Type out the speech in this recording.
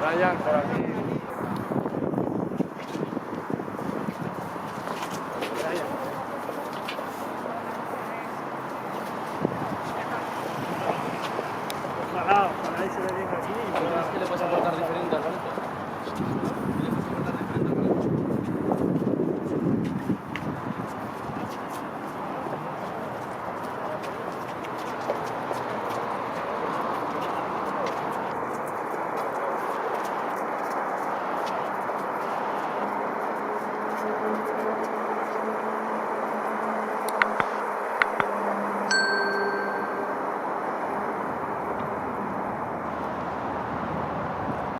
Ryan, por aquí. Ojalá y se le venga aquí. ¿Es que le puedes aportar diferente al banco? ¿Le puedes aportar diferente al banco?